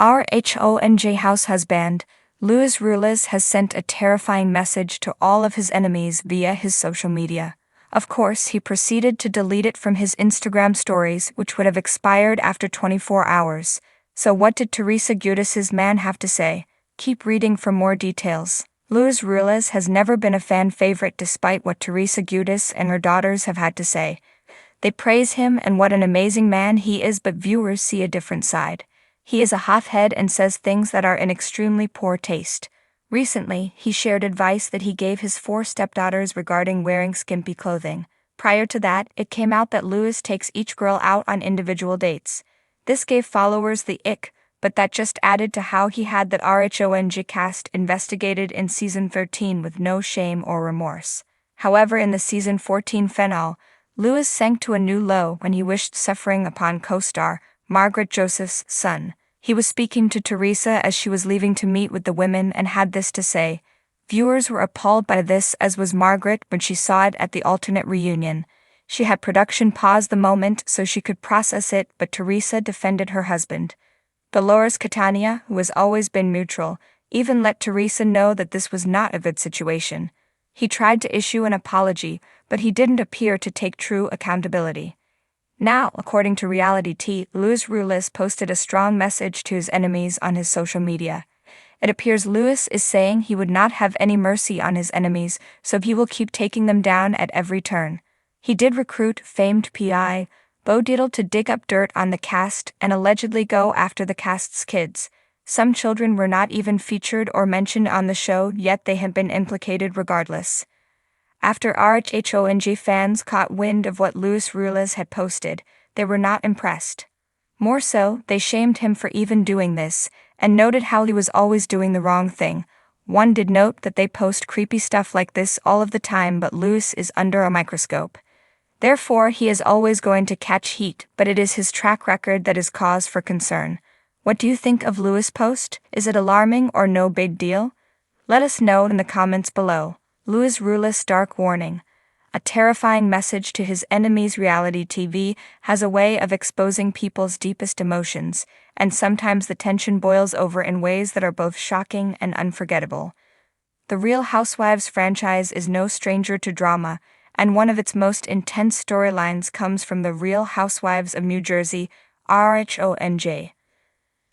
RHONJ house husband, Ruelas has sent a terrifying message to all of his enemies via his social media. Of course, he proceeded to delete it from his Instagram stories, which would have expired after 24 hours. So what did Teresa Giudice's man have to say? Keep reading for more details. Ruelas has never been a fan favorite despite what Teresa Giudice and her daughters have had to say. They praise him and what an amazing man he is, but viewers see a different side. He is a hothead and says things that are in extremely poor taste. Recently, he shared advice that he gave his 4 stepdaughters regarding wearing skimpy clothing. Prior to that, it came out that Lewis takes each girl out on individual dates. This gave followers the ick, but that just added to how he had that RHONJ cast investigated in season 13 with no shame or remorse. However, in the season 14 finale, Lewis sank to a new low when he wished suffering upon co-star Margaret Joseph's son. He was speaking to Teresa as she was leaving to meet with the women and had this to say. Viewers were appalled by this, as was Margaret when she saw it at the alternate reunion. She had production pause the moment so she could process it, but Teresa defended her husband. Dolores Catania, who has always been neutral, even let Teresa know that this was not a good situation. He tried to issue an apology, but he didn't appear to take true accountability. Now, according to Reality T, Ruelas posted a strong message to his enemies on his social media. It appears Lewis is saying he would not have any mercy on his enemies, so he will keep taking them down at every turn. He did recruit famed PI Bo Diddle to dig up dirt on the cast and allegedly go after the cast's kids. Some children were not even featured or mentioned on the show, yet they have been implicated regardless. After RHONJ fans caught wind of what Ruelas had posted, they were not impressed. More so, they shamed him for even doing this, and noted how he was always doing the wrong thing. One did note that they post creepy stuff like this all of the time, but Lewis is under a microscope. Therefore, he is always going to catch heat, but it is his track record that is cause for concern. What do you think of Lewis' post? Is it alarming or no big deal? Let us know in the comments below. Ruelas' dark warning. A terrifying message to his enemies. Reality TV has a way of exposing people's deepest emotions, and sometimes the tension boils over in ways that are both shocking and unforgettable. The Real Housewives franchise is no stranger to drama, and one of its most intense storylines comes from the Real Housewives of New Jersey, RHONJ.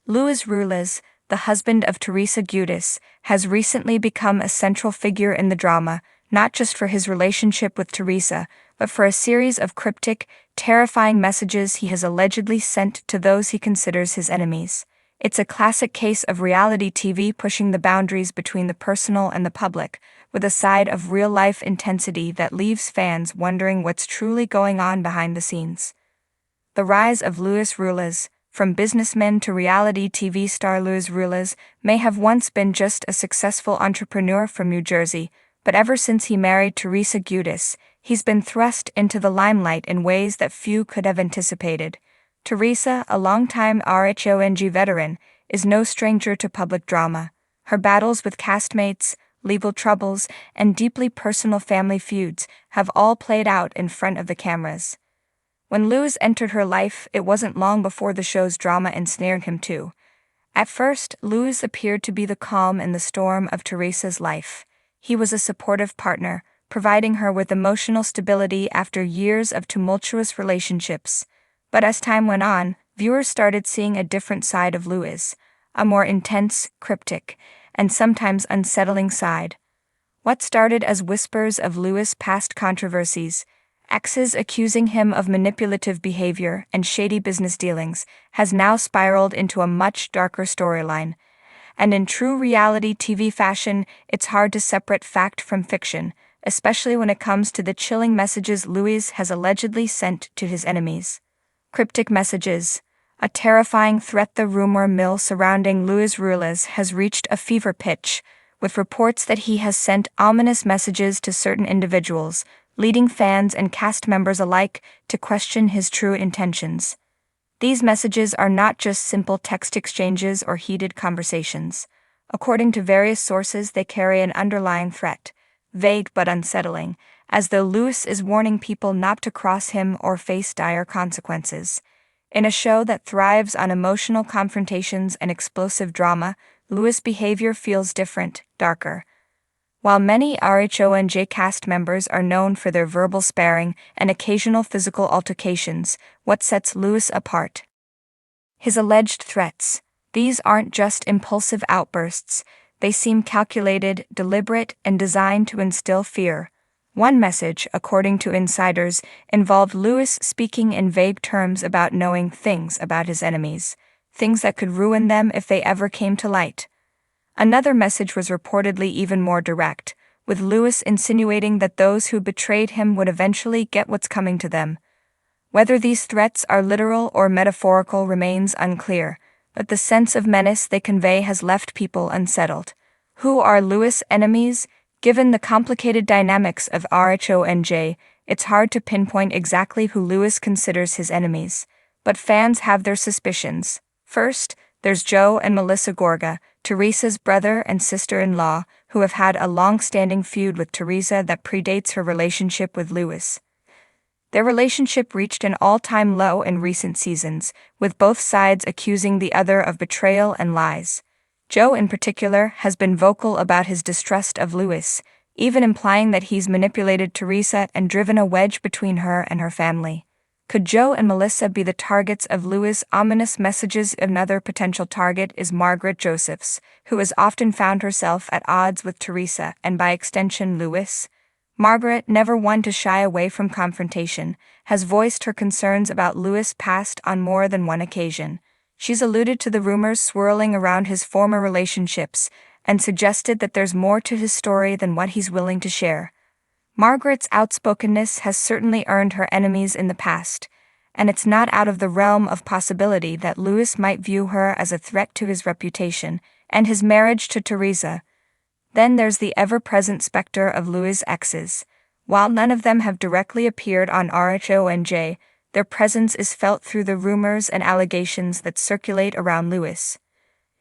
Ruelas, the husband of Teresa Giudice, has recently become a central figure in the drama, not just for his relationship with Teresa, but for a series of cryptic, terrifying messages he has allegedly sent to those he considers his enemies. It's a classic case of reality TV pushing the boundaries between the personal and the public, with a side of real-life intensity that leaves fans wondering what's truly going on behind the scenes. The rise of Ruelas. From businessman to reality TV star, Ruelas may have once been just a successful entrepreneur from New Jersey, but ever since he married Teresa Giudice, he's been thrust into the limelight in ways that few could have anticipated. Teresa, a longtime RHONJ veteran, is no stranger to public drama. Her battles with castmates, legal troubles, and deeply personal family feuds have all played out in front of the cameras. When Lewis entered her life, it wasn't long before the show's drama ensnared him too. At first, Lewis appeared to be the calm in the storm of Teresa's life. He was a supportive partner, providing her with emotional stability after years of tumultuous relationships. But as time went on, viewers started seeing a different side of Lewis, a more intense, cryptic, and sometimes unsettling side. What started as whispers of Lewis' past controversies, exes accusing him of manipulative behavior and shady business dealings, has now spiraled into a much darker storyline. And in true reality TV fashion, it's hard to separate fact from fiction, especially when it comes to the chilling messages Lewis has allegedly sent to his enemies. Cryptic messages. A terrifying threat. The rumor mill surrounding Ruelas has reached a fever pitch, with reports that he has sent ominous messages to certain individuals, leading fans and cast members alike to question his true intentions. These messages are not just simple text exchanges or heated conversations. According to various sources, they carry an underlying threat, vague but unsettling, as though Lewis is warning people not to cross him or face dire consequences. In a show that thrives on emotional confrontations and explosive drama, Luis' behavior feels different, darker. While many RHONJ cast members are known for their verbal sparring and occasional physical altercations, what sets Luis apart? His alleged threats. These aren't just impulsive outbursts, they seem calculated, deliberate, and designed to instill fear. One message, according to insiders, involved Luis speaking in vague terms about knowing things about his enemies, things that could ruin them if they ever came to light. Another message was reportedly even more direct, with Luis insinuating that those who betrayed him would eventually get what's coming to them. Whether these threats are literal or metaphorical remains unclear, but the sense of menace they convey has left people unsettled. Who are Luis' enemies? Given the complicated dynamics of RHONJ, it's hard to pinpoint exactly who Luis considers his enemies, but fans have their suspicions. First, there's Joe and Melissa Gorga, Teresa's brother and sister-in-law, who have had a long-standing feud with Teresa that predates her relationship with Luis. Their relationship reached an all-time low in recent seasons, with both sides accusing the other of betrayal and lies. Joe, in particular, has been vocal about his distrust of Luis, even implying that he's manipulated Teresa and driven a wedge between her and her family. Could Joe and Melissa be the targets of Luis' ominous messages? Another potential target is Margaret Josephs, who has often found herself at odds with Teresa and by extension Luis. Margaret, never one to shy away from confrontation, has voiced her concerns about Luis' past on more than one occasion. She's alluded to the rumors swirling around his former relationships and suggested that there's more to his story than what he's willing to share. Margaret's outspokenness has certainly earned her enemies in the past, and it's not out of the realm of possibility that Luis might view her as a threat to his reputation and his marriage to Teresa. Then there's the ever-present specter of Luis' exes. While none of them have directly appeared on RHONJ, their presence is felt through the rumors and allegations that circulate around Luis.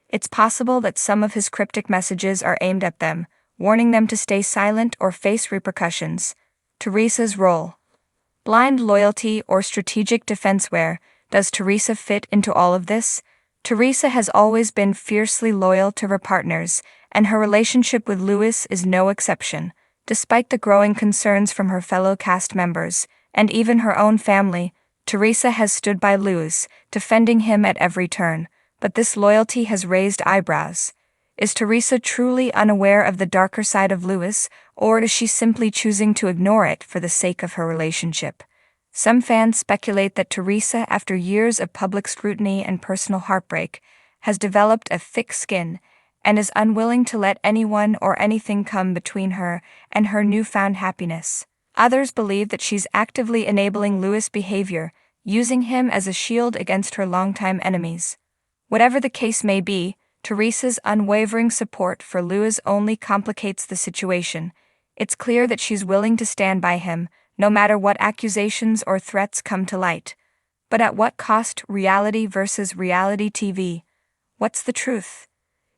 It's possible that some of his cryptic messages are aimed at them, warning them to stay silent or face repercussions. Teresa's role. Blind loyalty or strategic defense? Where does Teresa fit into all of this? Teresa has always been fiercely loyal to her partners, and her relationship with Luis is no exception. Despite the growing concerns from her fellow cast members, and even her own family, Teresa has stood by Luis, defending him at every turn, but this loyalty has raised eyebrows. Is Teresa truly unaware of the darker side of Luis, or is she simply choosing to ignore it for the sake of her relationship? Some fans speculate that Teresa, after years of public scrutiny and personal heartbreak, has developed a thick skin and is unwilling to let anyone or anything come between her and her newfound happiness. Others believe that she's actively enabling Luis' behavior, using him as a shield against her longtime enemies. Whatever the case may be, Teresa's unwavering support for Luis only complicates the situation. It's clear that she's willing to stand by him, no matter what accusations or threats come to light. But at what cost? Reality versus reality TV. What's the truth?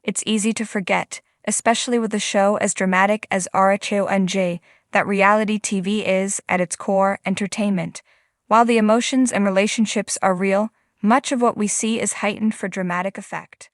It's easy to forget, especially with a show as dramatic as RHONJ, that reality TV is, at its core, entertainment. While the emotions and relationships are real, much of what we see is heightened for dramatic effect.